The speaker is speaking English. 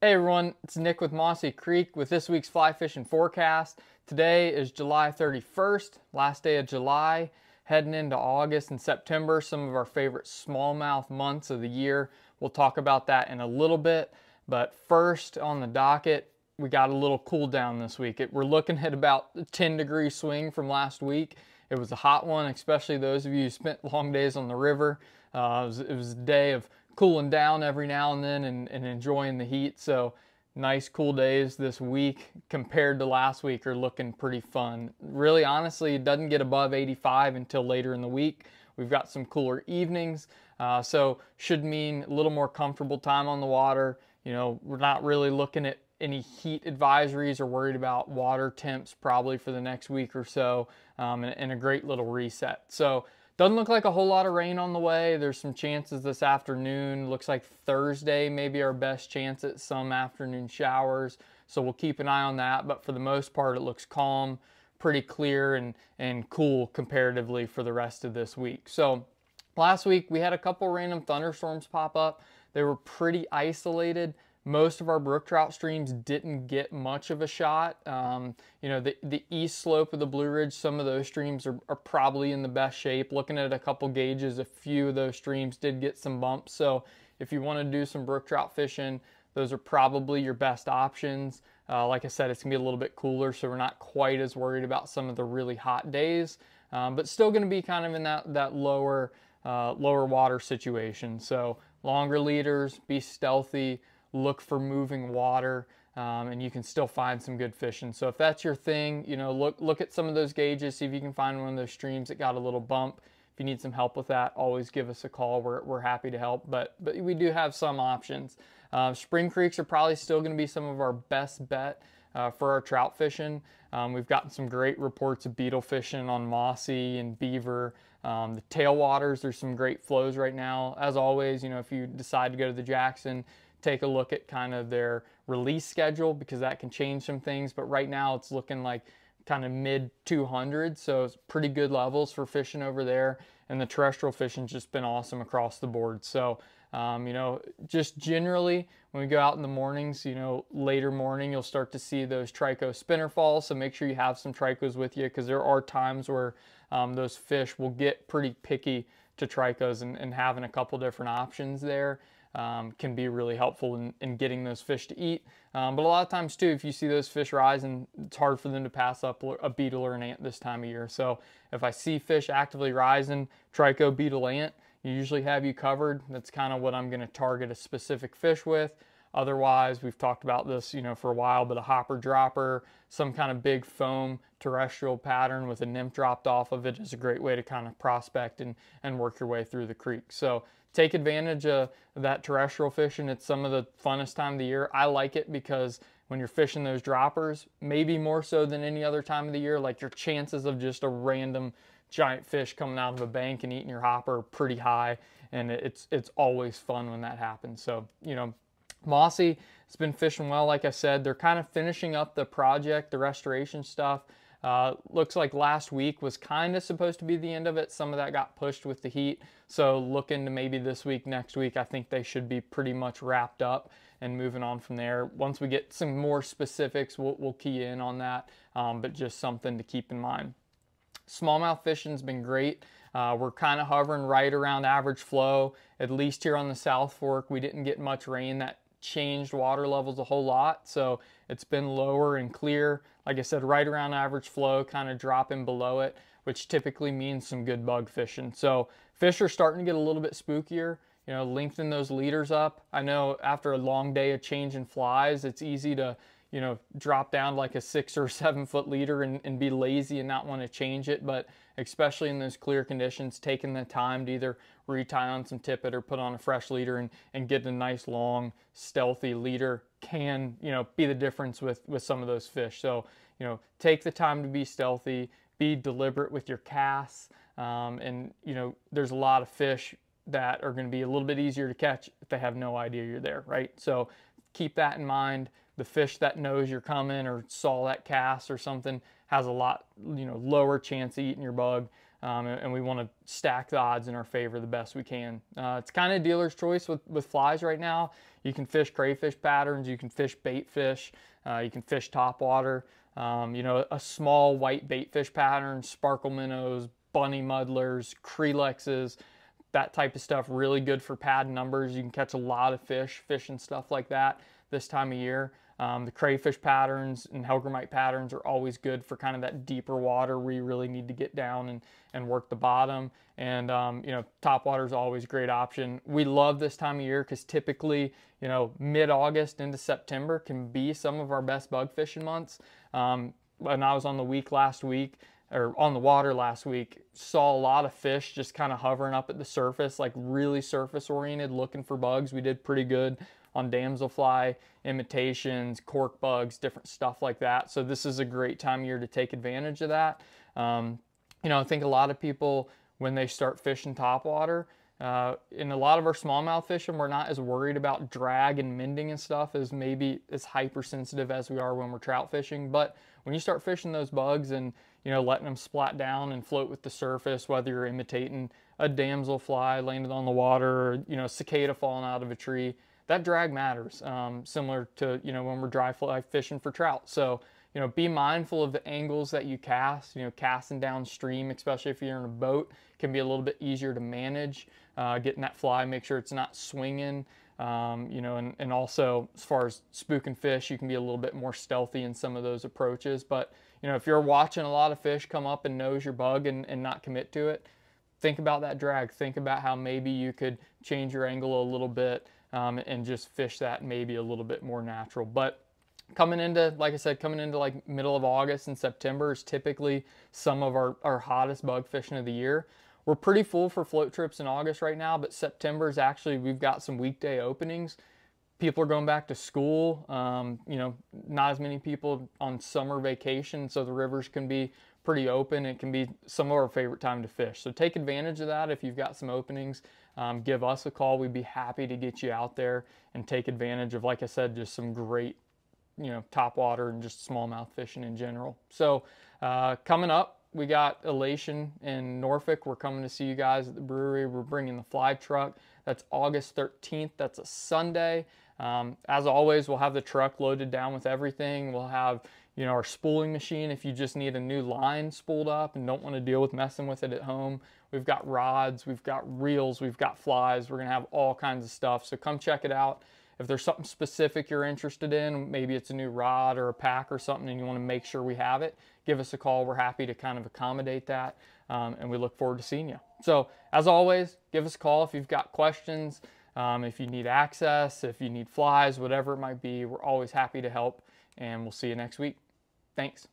Hey everyone, it's Nick with Mossy Creek with this week's fly fishing forecast. Today is July 31st, last day of July, heading into August and September, some of our favorite smallmouth months of the year. We'll talk about that in a little bit, but first on the docket, we got a little cool down this week. We're looking at about a 10-degree swing from last week. It was a hot one, especially those of you who spent long days on the river. It was a day of cooling down every now and then and enjoying the heat. So nice cool days this week compared to last week are looking pretty fun. Really, honestly, it doesn't get above 85 until later in the week. We've got some cooler evenings, so should mean a little more comfortable time on the water. You know, we're not really looking at any heat advisories or worried about water temps probably for the next week or so, and a great little reset. So doesn't look like a whole lot of rain on the way. There's some chances this afternoon. Looks like Thursday may be our best chance at some afternoon showers. So we'll keep an eye on that. But for the most part, it looks calm, pretty clear, and cool comparatively for the rest of this week. So last week, we had a couple random thunderstorms pop up. They were pretty isolated. Most of our brook trout streams didn't get much of a shot. You know, the east slope of the Blue Ridge, some of those streams are probably in the best shape. Looking at a couple gauges, a few of those streams did get some bumps. So if you want to do some brook trout fishing, those are probably your best options. Like I said, it's going to be a little bit cooler, so we're not quite as worried about some of the really hot days, but still going to be kind of in that lower water situation. So longer leaders, be stealthy, look for moving water, and you can still find some good fishing. So if that's your thing, you know, look at some of those gauges, see if you can find one of those streams that got a little bump. If you need some help with that, always give us a call. We're happy to help, but we do have some options. Spring creeks are probably still going to be some of our best bet for our trout fishing. We've gotten some great reports of beetle fishing on Mossy and beaver. The tailwaters, there's some great flows right now. As always, you know, if you decide to go to the Jackson, take a look at kind of their release schedule because that can change some things. But right now it's looking like kind of mid 200s, so it's pretty good levels for fishing over there. And the terrestrial fishing's just been awesome across the board. So, you know, just generally when we go out in the mornings, you know, later morning, you'll start to see those Tricos spinner falls. So make sure you have some Tricos with you because there are times where those fish will get pretty picky to Tricos, and having a couple different options there can be really helpful in getting those fish to eat. But a lot of times too, if you see those fish rising, it's hard for them to pass up a beetle or an ant this time of year. So if I see fish actively rising, Trico, beetle, ant, you usually have you covered. That's kind of what I'm going to target a specific fish with. Otherwise, we've talked about this, you know, for a while, but a hopper dropper, some kind of big foam terrestrial pattern with a nymph dropped off of it is a great way to kind of prospect and work your way through the creek. So take advantage of that terrestrial fishing. It's some of the funnest time of the year. I like it because when you're fishing those droppers, maybe more so than any other time of the year, like your chances of just a random giant fish coming out of a bank and eating your hopper are pretty high, and it's always fun when that happens. So, you know, Mossy has been fishing well. Like I said, they're kind of finishing up the project, the restoration stuff. Looks like last week was kind of supposed to be the end of it. Some of that got pushed with the heat. So looking to maybe this week, next week, I think they should be pretty much wrapped up and moving on from there. Once we get some more specifics, we'll key in on that, but just something to keep in mind. Smallmouth fishing's been great. We're kind of hovering right around average flow, at least here on the South Fork. We didn't get much rain that changed water levels a whole lot, so it's been lower and clear. Like I said, right around average flow, kind of dropping below it, which typically means some good bug fishing. So fish are starting to get a little bit spookier. You know, lengthen those leaders up. I know after a long day of changing flies, it's easy to, you know, drop down like a 6 or 7 foot leader and be lazy and not want to change it. But especially in those clear conditions, taking the time to either retie on some tippet or put on a fresh leader and get a nice long stealthy leader can, you know, be the difference with some of those fish. So, you know, take the time to be stealthy, be deliberate with your casts, and, you know, there's a lot of fish that are going to be a little bit easier to catch if they have no idea you're there, right? So keep that in mind. The fish that knows you're coming or saw that cast or something has a lot, you know, lower chance of eating your bug. and we want to stack the odds in our favor the best we can. It's kind of dealer's choice with flies right now. You can fish crayfish patterns, you can fish baitfish, you can fish topwater. You know, a small white baitfish pattern, sparkle minnows, bunny muddlers, crelexes, that type of stuff, really good for pad numbers. You can catch a lot of fish and stuff like that this time of year. The crayfish patterns and hellgrammite patterns are always good for kind of that deeper water where you really need to get down and work the bottom. And, you know, topwater is always a great option. We love this time of year because typically, you know, mid-August into September can be some of our best bug fishing months. When I was on the water last week, saw a lot of fish just kind of hovering up at the surface, like really surface oriented, looking for bugs. We did pretty good on damselfly, imitations, cork bugs, different stuff like that. So this is a great time of year to take advantage of that. You know, I think a lot of people, when they start fishing topwater, in a lot of our smallmouth fishing, we're not as worried about drag and mending and stuff as maybe as hypersensitive as we are when we're trout fishing. But when you start fishing those bugs and, you know, letting them splat down and float with the surface, whether you're imitating a damselfly landed on the water or, you know, cicada falling out of a tree, that drag matters, similar to, you know, when we're dry fly fishing for trout. So, you know, be mindful of the angles that you cast. You know, casting downstream, especially if you're in a boat, can be a little bit easier to manage. Getting that fly, make sure it's not swinging. You know, and also as far as spooking fish, you can be a little bit more stealthy in some of those approaches. But, you know, if you're watching a lot of fish come up and nose your bug and not commit to it, think about that drag. Think about how maybe you could change your angle a little bit and just fish that maybe a little bit more natural. But coming into, like I said, coming into like middle of August and September is typically some of our hottest bug fishing of the year. We're pretty full for float trips in August right now, but September is actually, we've got some weekday openings. People are going back to school. You know, not as many people on summer vacation, so the rivers can be pretty open. It can be some of our favorite time to fish. So take advantage of that if you've got some openings. Give us a call. We'd be happy to get you out there and take advantage of, like I said, just some great, you know, topwater and just smallmouth fishing in general. So coming up, we got Elation in Norfolk. We're coming to see you guys at the brewery. We're bringing the fly truck. That's August 13th. That's a Sunday. As always, we'll have the truck loaded down with everything. We'll have, you know, our spooling machine if you just need a new line spooled up and don't want to deal with messing with it at home. We've got rods, we've got reels, we've got flies. We're going to have all kinds of stuff. So come check it out. If there's something specific you're interested in, maybe it's a new rod or a pack or something and you want to make sure we have it, give us a call. We're happy to kind of accommodate that, and we look forward to seeing you. So as always, give us a call if you've got questions, if you need access, if you need flies, whatever it might be. We're always happy to help, and we'll see you next week. Thanks.